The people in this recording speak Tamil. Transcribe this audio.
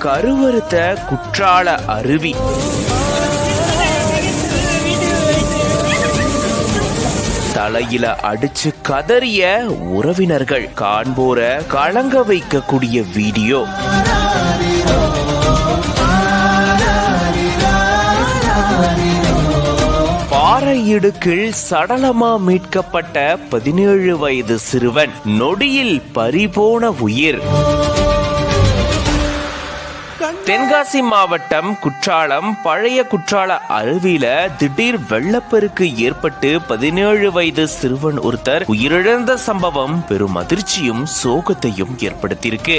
கருவறுத்த குற்றால அருவி. தலையில அடிச்சு கதறிய உறவினர்கள். காண்போர கலங்க வைக்கக்கூடிய வீடியோ. பாறை இடுக்கில் சடலமா மீட்கப்பட்ட 17 வயது சிறுவன். நொடியில் பறிபோன உயிர். தென்காசி மாவட்டம் குற்றாலம் பழைய குற்றால அருவியில திடீர் வெள்ளப்பெருக்கு ஏற்பட்டு 17 வயது சிறுவன் ஒருத்தர் உயிரிழந்த சம்பவம் பெரும் அதிர்ச்சியும் சோகத்தையும் ஏற்படுத்தியிருக்கு.